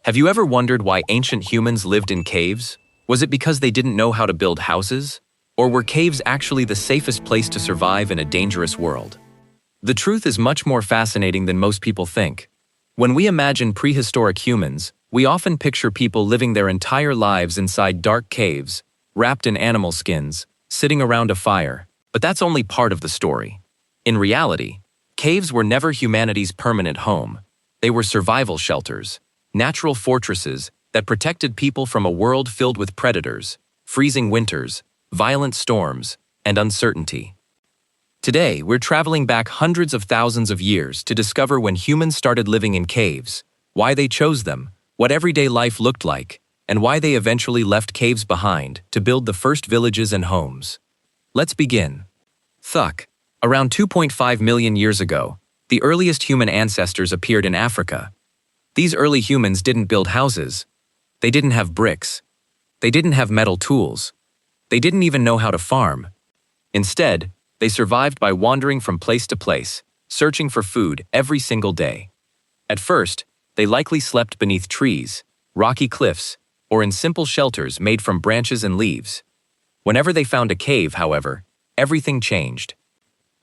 Have you ever wondered why ancient humans lived in caves? Was it because they didn't know how to build houses? Or were caves actually the safest place to survive in a dangerous world? The truth is much more fascinating than most people think. When we imagine prehistoric humans, we often picture people living their entire lives inside dark caves, wrapped in animal skins, sitting around a fire. But that's only part of the story. In reality, caves were never humanity's permanent home. They were survival shelters, natural fortresses that protected people from a world filled with predators, freezing winters, violent storms, and uncertainty. Today, we're traveling back hundreds of thousands of years to discover when humans started living in caves, why they chose them, what everyday life looked like, and why they eventually left caves behind to build the first villages and homes. Let's begin. Around 2.5 million years ago, the earliest human ancestors appeared in Africa. These early humans didn't build houses. They didn't have bricks. They didn't have metal tools. They didn't even know how to farm. Instead, they survived by wandering from place to place, searching for food every single day. At first, they likely slept beneath trees, rocky cliffs, or in simple shelters made from branches and leaves. Whenever they found a cave, however, everything changed.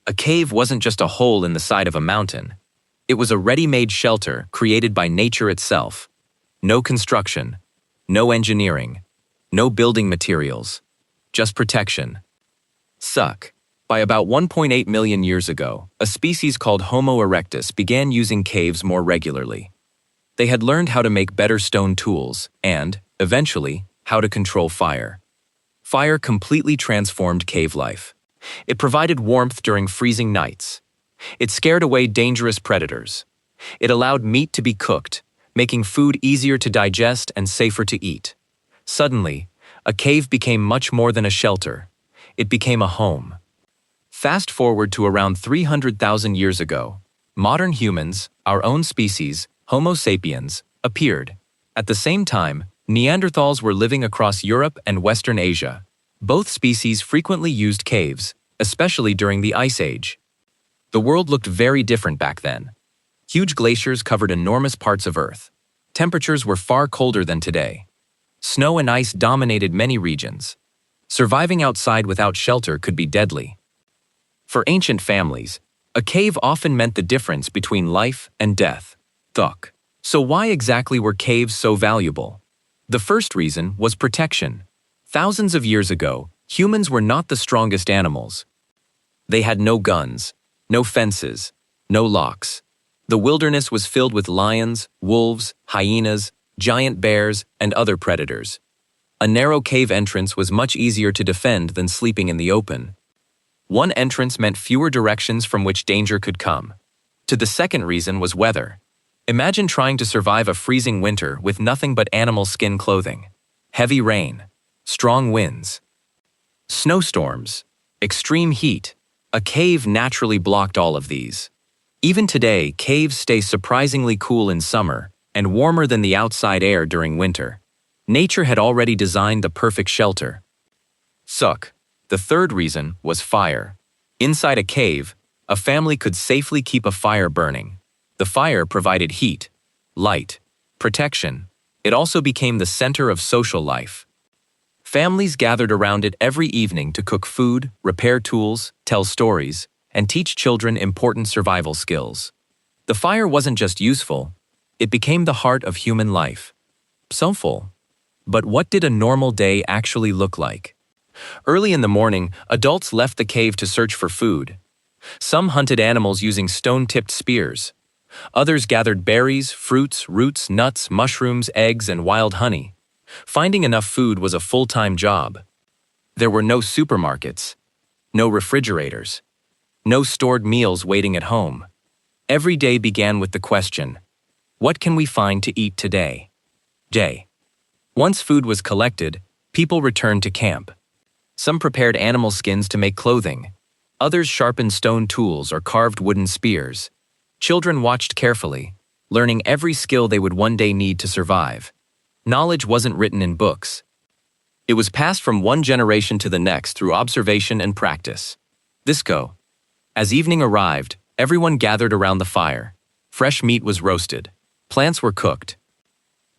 A cave wasn't just a hole in the side of a mountain. It was a ready-made shelter created by nature itself. No construction, no engineering, no building materials, just protection. By about 1.8 million years ago, a species called Homo erectus began using caves more regularly. They had learned how to make better stone tools and, eventually, how to control fire. Fire completely transformed cave life. It provided warmth during freezing nights. It scared away dangerous predators. It allowed meat to be cooked, making food easier to digest and safer to eat. Suddenly, a cave became much more than a shelter. It became a home. Fast forward to around 300,000 years ago, modern humans, our own species, Homo sapiens, appeared. At the same time, Neanderthals were living across Europe and Western Asia. Both species frequently used caves, especially during the Ice Age. The world looked very different back then. Huge glaciers covered enormous parts of Earth. Temperatures were far colder than today. Snow and ice dominated many regions. Surviving outside without shelter could be deadly. For ancient families, a cave often meant the difference between life and death. So why exactly were caves so valuable? The first reason was protection. Thousands of years ago, humans were not the strongest animals. They had no guns, no fences, no locks. The wilderness was filled with lions, wolves, hyenas, giant bears, and other predators. A narrow cave entrance was much easier to defend than sleeping in the open. One entrance meant fewer directions from which danger could come. The second reason was weather. Imagine trying to survive a freezing winter with nothing but animal skin clothing. Heavy rain, strong winds, snowstorms, extreme heat. A cave naturally blocked all of these. Even today, caves stay surprisingly cool in summer and warmer than the outside air during winter. Nature had already designed the perfect shelter. The third reason was fire. Inside a cave, a family could safely keep a fire burning. The fire provided heat, light, protection. It also became the center of social life. Families gathered around it every evening to cook food, repair tools, tell stories, and teach children important survival skills. The fire wasn't just useful, it became the heart of human life. But what did a normal day actually look like? Early in the morning, adults left the cave to search for food. Some hunted animals using stone-tipped spears. Others gathered berries, fruits, roots, nuts, mushrooms, eggs, and wild honey. Finding enough food was a full-time job. There were no supermarkets, no refrigerators, no stored meals waiting at home. Every day began with the question, what can we find to eat today? Once food was collected, people returned to camp. Some prepared animal skins to make clothing. Others sharpened stone tools or carved wooden spears. Children watched carefully, learning every skill they would one day need to survive. Knowledge wasn't written in books. It was passed from one generation to the next through observation and practice. As evening arrived, everyone gathered around the fire. Fresh meat was roasted. Plants were cooked.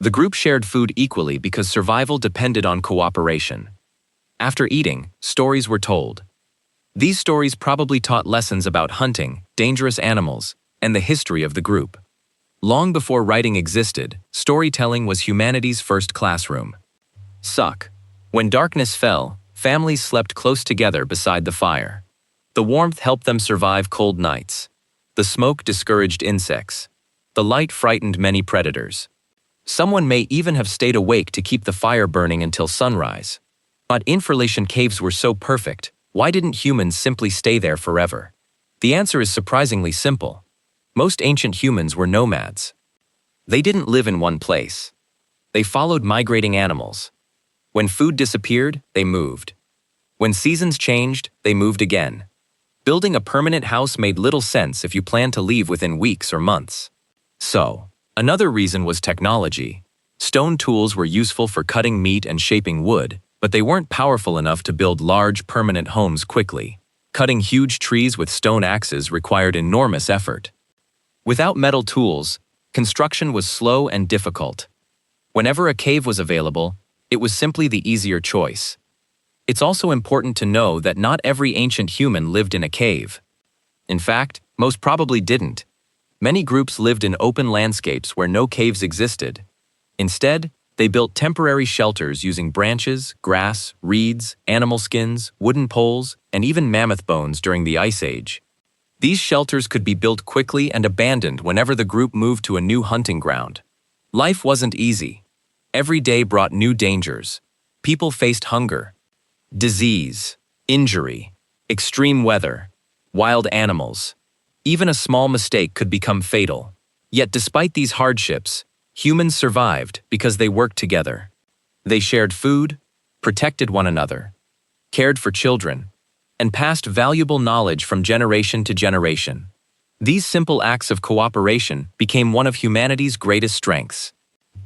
The group shared food equally because survival depended on cooperation. After eating, stories were told. These stories probably taught lessons about hunting, dangerous animals, and the history of the group. Long before writing existed, storytelling was humanity's first classroom. Suck. When darkness fell, families slept close together beside the fire. The warmth helped them survive cold nights. The smoke discouraged insects. The light frightened many predators. Someone may even have stayed awake to keep the fire burning until sunrise. But information caves were so perfect, why didn't humans simply stay there forever? The answer is surprisingly simple. Most ancient humans were nomads. They didn't live in one place. They followed migrating animals. When food disappeared, they moved. When seasons changed, they moved again. Building a permanent house made little sense if you planned to leave within weeks or months. So, another reason was technology. Stone tools were useful for cutting meat and shaping wood, but they weren't powerful enough to build large, permanent homes quickly. Cutting huge trees with stone axes required enormous effort. Without metal tools, construction was slow and difficult. Whenever a cave was available, it was simply the easier choice. It's also important to know that not every ancient human lived in a cave. In fact, most probably didn't. Many groups lived in open landscapes where no caves existed. Instead, they built temporary shelters using branches, grass, reeds, animal skins, wooden poles, and even mammoth bones during the Ice Age. These shelters could be built quickly and abandoned whenever the group moved to a new hunting ground. Life wasn't easy. Every day brought new dangers. People faced hunger, disease, injury, extreme weather, wild animals. Even a small mistake could become fatal. Yet despite these hardships, humans survived because they worked together. They shared food, protected one another, cared for children, and passed valuable knowledge from generation to generation. These simple acts of cooperation became one of humanity's greatest strengths.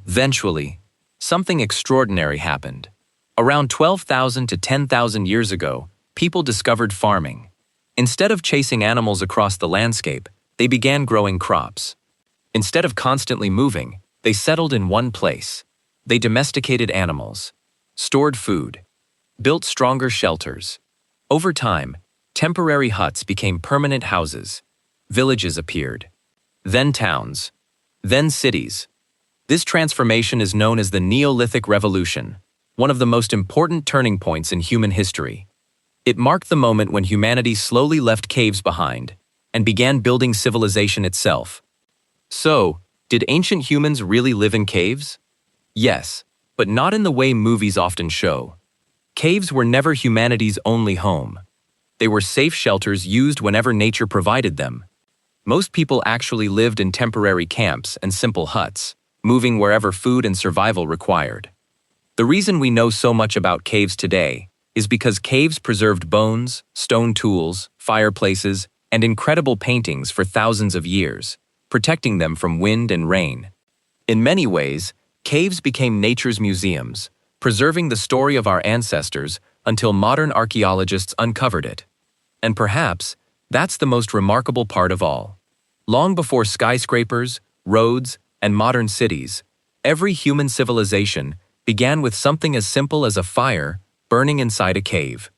Eventually, something extraordinary happened. Around 12,000 to 10,000 years ago, people discovered farming. Instead of chasing animals across the landscape, they began growing crops. Instead of constantly moving, they settled in one place. They domesticated animals, stored food, built stronger shelters. Over time, temporary huts became permanent houses. Villages appeared. Then towns. Then cities. This transformation is known as the Neolithic Revolution, one of the most important turning points in human history. It marked the moment when humanity slowly left caves behind and began building civilization itself. So, did ancient humans really live in caves? Yes, but not in the way movies often show. Caves were never humanity's only home. They were safe shelters used whenever nature provided them. Most people actually lived in temporary camps and simple huts, moving wherever food and survival required. The reason we know so much about caves today is because caves preserved bones, stone tools, fireplaces, and incredible paintings for thousands of years, protecting them from wind and rain. In many ways, caves became nature's museums, preserving the story of our ancestors until modern archaeologists uncovered it. And perhaps, that's the most remarkable part of all. Long before skyscrapers, roads, and modern cities, every human civilization began with something as simple as a fire burning inside a cave.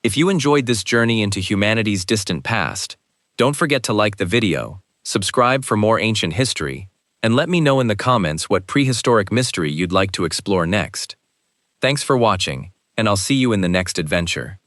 If you enjoyed this journey into humanity's distant past, don't forget to like the video, subscribe for more ancient history, and let me know in the comments what prehistoric mystery you'd like to explore next. Thanks for watching, and I'll see you in the next adventure.